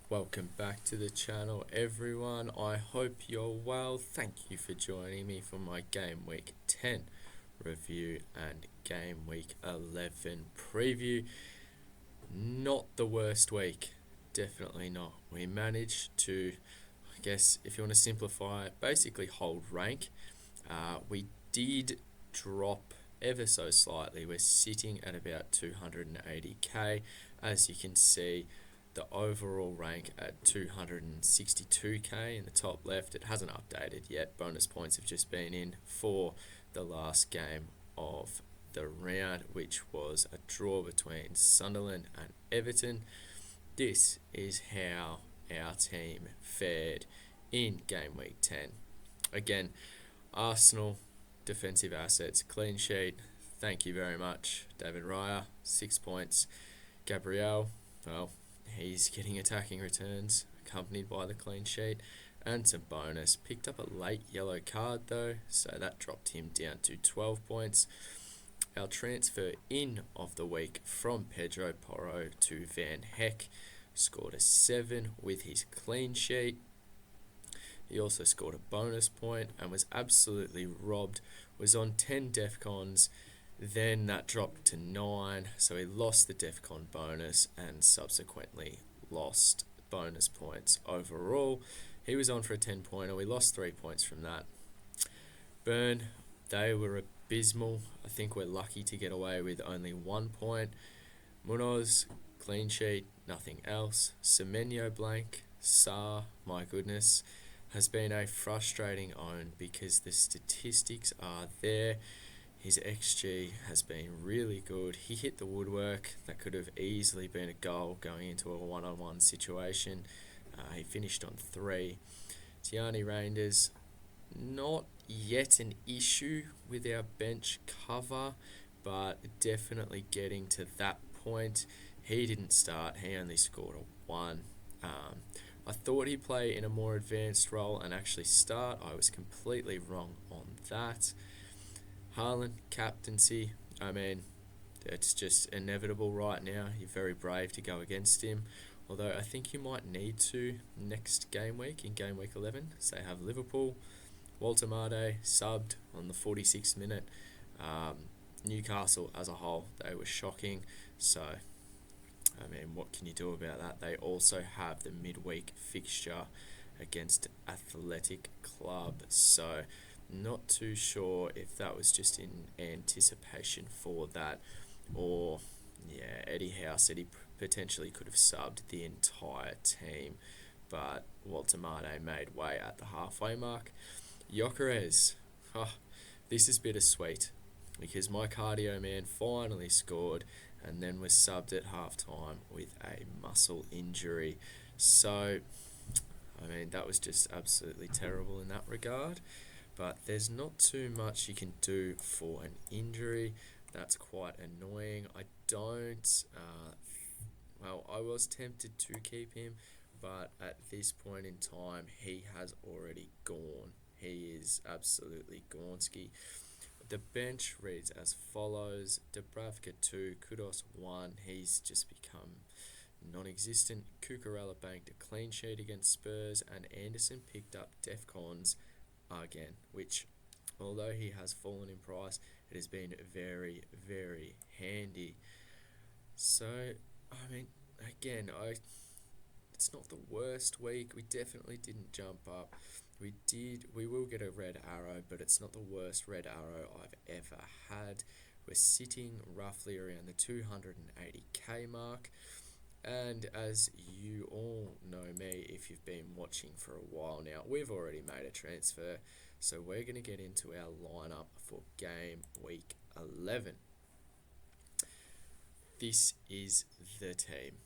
Welcome back to the channel, everyone. I hope you're well. Thank you for joining me for my Game Week 10 review and Game Week 11 preview. Not the worst week, definitely not. We managed to, I guess, if you want to simplify it, basically hold rank. We did drop ever so slightly. We're sitting at about 280k, as you can see. The overall rank at 262k in the top left. It hasn't updated yet. Bonus points have just been in for the last game of the round, which was a draw between Sunderland and Everton. This is how our team fared in Game Week 10. Again, Arsenal, defensive assets, clean sheet. Thank you very much. David Raya, 6 points. Gabriel, well, he's getting attacking returns, accompanied by the clean sheet and some bonus. Picked up a late yellow card though, so that dropped him down to 12 points. Our transfer in of the week from Pedro Porro to Van Heck scored a 7 with his clean sheet. He also scored a bonus point and was absolutely robbed. Was on 10 DEFCONs. Then that dropped to 9, so he lost the DEFCON bonus and subsequently lost bonus points overall. He was on for a 10-pointer. We lost 3 points from that. Burn, they were abysmal. I think we're lucky to get away with only 1 point. Munoz, clean sheet, nothing else. Semenyo blank. Sa, my goodness, has been a frustrating own because the statistics are there. His XG has been really good. He hit the woodwork. That could have easily been a goal going into a one-on-one situation. He finished on 3. Tiani Reinders, not yet an issue with our bench cover, but definitely getting to that point. He didn't start. He only scored a 1. I thought he'd play in a more advanced role and actually start. I was completely wrong on that. Haaland, captaincy, I mean, it's just inevitable right now. You're very brave to go against him, although I think you might need to next game week, in game week 11. So they have Liverpool. Walter Made subbed on the 46th minute. Newcastle as a whole, they were shocking. So, I mean, what can you do about that? They also have the midweek fixture against Athletic Club. So, not too sure if that was just in anticipation for that, or Eddie Howe said he potentially could have subbed the entire team, but Walter Made made way at the halfway mark. Gyökeres, this is bittersweet because my cardio man finally scored and then was subbed at halftime with a muscle injury. So, I mean, that was just absolutely terrible in that regard. But there's not too much you can do for an injury. That's quite annoying. I don't... I was tempted to keep him, but at this point in time, he has already gone. He is absolutely Gornsky. The bench reads as follows. Dubravka 2, Kudos 1. He's just become non-existent. Cucurella banked a clean sheet against Spurs, and Anderson picked up DEFCONs again, which, although he has fallen in price, it has been very, very handy. So, I mean, again, it's not the worst week. We definitely didn't jump up. We will get a red arrow, but it's not the worst red arrow I've ever had. We're sitting roughly around the 280k mark. And as you all know me, if you've been watching for a while now, we've already made a transfer. So we're going to get into our lineup for Game Week 11. This is the team.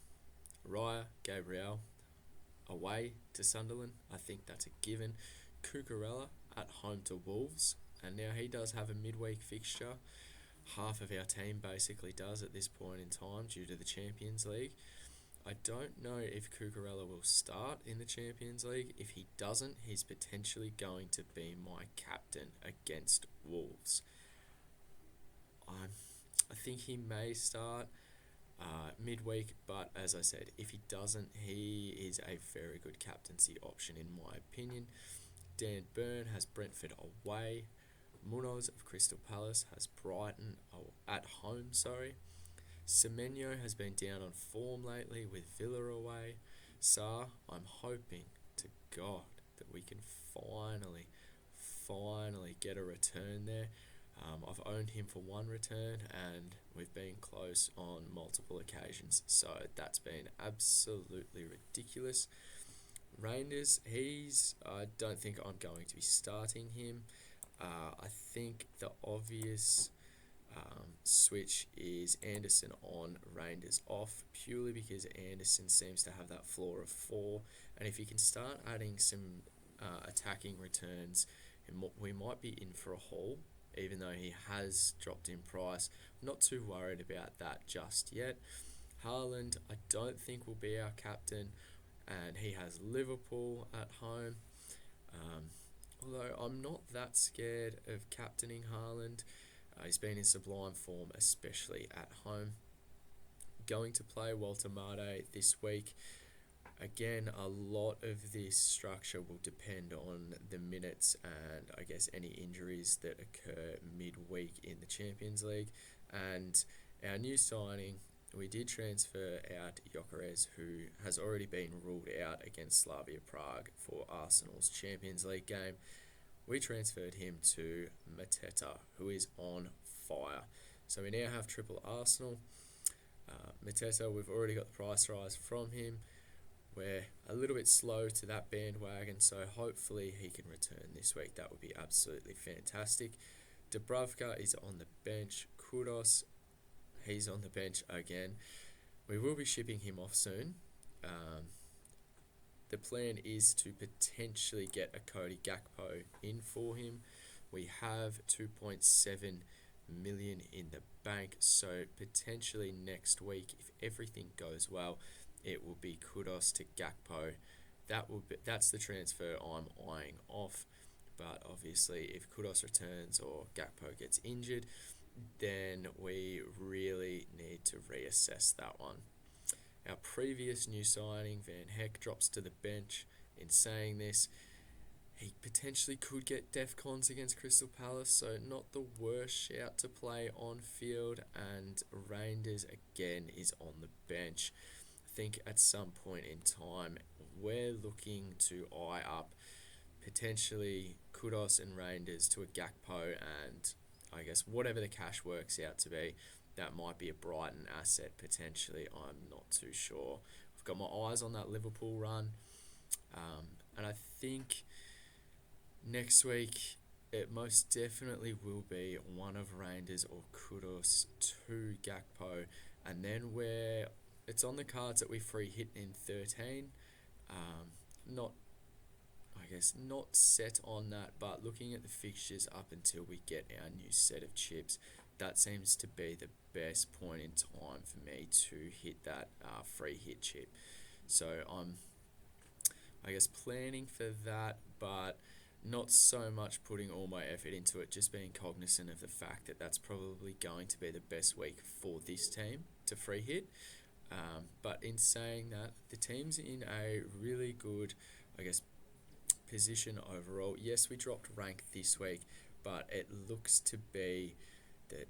Raya, Gabriel, away to Sunderland. I think that's a given. Cucurella at home to Wolves. And now he does have a midweek fixture. Half of our team basically does at this point in time due to the Champions League. I don't know if Cucurella will start in the Champions League. If he doesn't, he's potentially going to be my captain against Wolves. I think he may start. midweek. But as I said, if he doesn't, he is a very good captaincy option in my opinion. Dan Burn has Brentford away. Munoz of Crystal Palace has Brighton at home. Semenyo has been down on form lately with Villa away. I'm hoping to God that we can finally get a return there. I've owned him for one return and we've been close on multiple occasions, so that's been absolutely ridiculous. Reinders, I don't think I'm going to be starting him. I think the obvious switch is Anderson on, Reinders off, purely because Anderson seems to have that floor of 4, and if you can start adding some attacking returns, we might be in for a haul, even though he has dropped in price. I'm not too worried about that just yet. Haaland, I don't think will be our captain, and he has Liverpool at home. Although I'm not that scared of captaining Haaland. He's been in sublime form, especially at home. Going to play Walter Mate this week. Again, a lot of this structure will depend on the minutes and I guess any injuries that occur midweek in the Champions League. And our new signing, we did transfer out Gyökeres, who has already been ruled out against Slavia Prague for Arsenal's Champions League game. We transferred him to Mateta, who is on fire. So we now have triple Arsenal. Mateta, we've already got the price rise from him. We're a little bit slow to that bandwagon, so hopefully he can return this week. That would be absolutely fantastic. Dubravka is on the bench. Kudos, he's on the bench again. We will be shipping him off soon. The plan is to potentially get a Cody Gakpo in for him. We have 2.7 million in the bank, so potentially next week, if everything goes well, it will be Kudos to Gakpo. That's the transfer I'm eyeing off. But obviously, if Kudos returns or Gakpo gets injured, then we really need to reassess that one. Our previous new signing, Van Heck, drops to the bench. In saying this, he potentially could get DEFCONs against Crystal Palace, so not the worst shout to play on field. And Reinders again is on the bench. I think at some point in time, we're looking to eye up potentially Kudos and Reinders to a Gakpo, and I guess whatever the cash works out to be, that might be a Brighton asset potentially. I'm not too sure. I've got my eyes on that Liverpool run. And I think next week it most definitely will be one of Reinders or Kudos to Gakpo. And then it's on the cards that we free hit in 13. Not set on that, but looking at the fixtures up until we get our new set of chips, that seems to be the best point in time for me to hit that free hit chip. So I'm, planning for that, but not so much putting all my effort into it, just being cognizant of the fact that that's probably going to be the best week for this team to free hit. But in saying that, the team's in a really good, position overall. Yes, we dropped rank this week, but it looks to be that,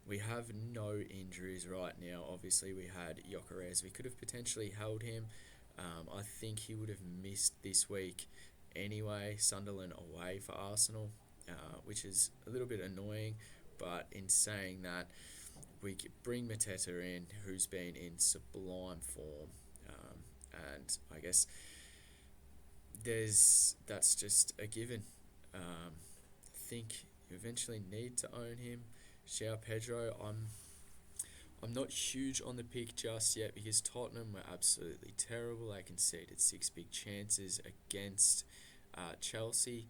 we have no injuries right now. Obviously, we had Gyökeres. We could have potentially held him. I think he would have missed this week anyway. Sunderland away for Arsenal, which is a little bit annoying. But in saying that, we could bring Mateta in, who's been in sublime form. And I guess that's just a given. I think you eventually need to own him. João Pedro, I'm not huge on the pick just yet because Tottenham were absolutely terrible. They conceded 6 big chances against Chelsea.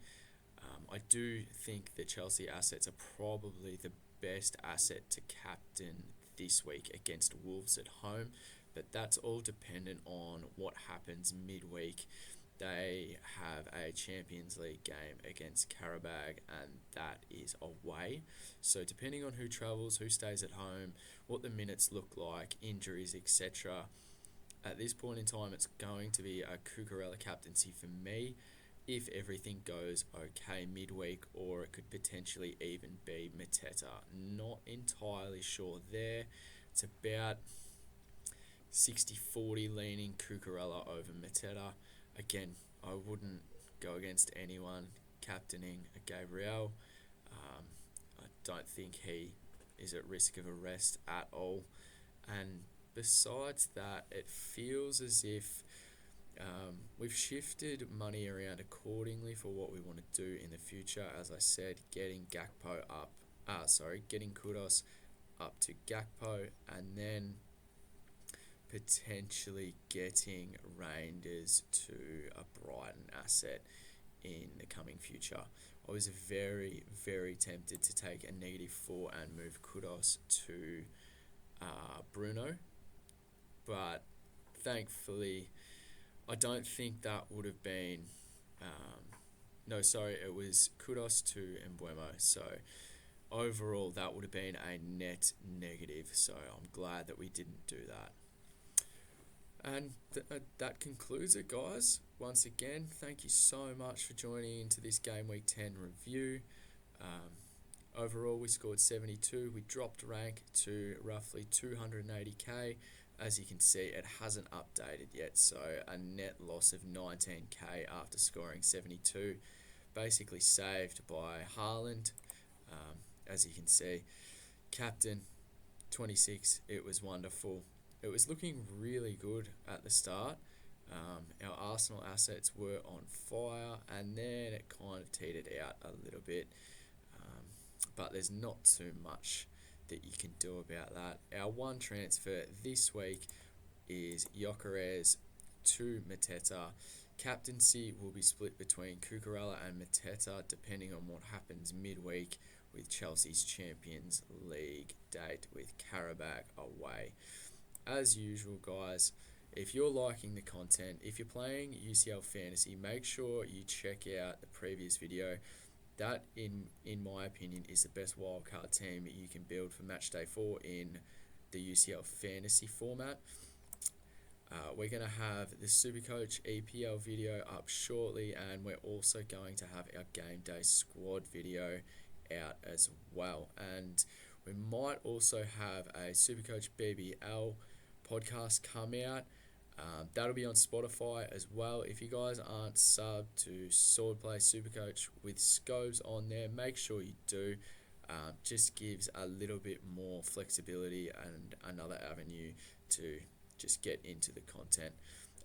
I do think the Chelsea assets are probably the best asset to captain this week against Wolves at home, but that's all dependent on what happens midweek they have a Champions League game against Karabag, and that is away. So depending on who travels, who stays at home, what the minutes look like, injuries, etc., at this point in time, it's going to be a Cucurella captaincy for me if everything goes okay midweek, or it could potentially even be Mateta. Not entirely sure there. It's about 60-40 leaning Cucurella over Mateta. Again, I wouldn't go against anyone captaining a Gabriel. I don't think he is at risk of arrest at all. And besides that, it feels as if we've shifted money around accordingly for what we want to do in the future. As I said, getting getting Kudos up to Gakpo, and then potentially getting Rangers to a Brighton asset in the coming future. I was very, very tempted to take a -4 and move Kudos to Bruno, but thankfully I don't think that would have been it was Kudos to Mbeumo. So overall that would have been a net negative, so I'm glad that we didn't do that. And that concludes it, guys. Once again, thank you so much for joining into this Game Week 10 review. Overall, we scored 72. We dropped rank to roughly 280k. As you can see, it hasn't updated yet, so a net loss of 19k after scoring 72. Basically saved by Haaland. As you can see, captain 26. It was wonderful. It was looking really good at the start. Our Arsenal assets were on fire, and then it kind of teetered out a little bit. But there's not too much that you can do about that. Our one transfer this week is Gyökeres to Mateta. Captaincy will be split between Cucurella and Mateta depending on what happens midweek with Chelsea's Champions League date with Karabag away. As usual, guys, if you're liking the content, if you're playing UCL Fantasy, make sure you check out the previous video. That, in my opinion, is the best wildcard team you can build for Matchday 4 in the UCL Fantasy format. We're going to have the Supercoach EPL video up shortly, and we're also going to have our Game Day Squad video out as well. And we might also have a Supercoach BBL podcast come out. That'll be on Spotify as well. If you guys aren't subbed to Swordplay Supercoach with Scobes on there, make sure you do. Just gives a little bit more flexibility and another avenue to just get into the content.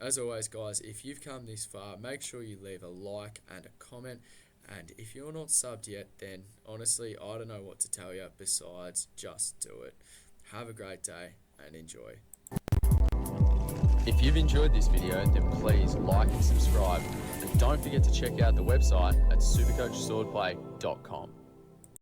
As always, guys, if you've come this far, make sure you leave a like and a comment. And if you're not subbed yet, then honestly, I don't know what to tell you besides just do it. Have a great day and enjoy. If you've enjoyed this video, then please like and subscribe. And don't forget to check out the website at supercoachswordplay.com.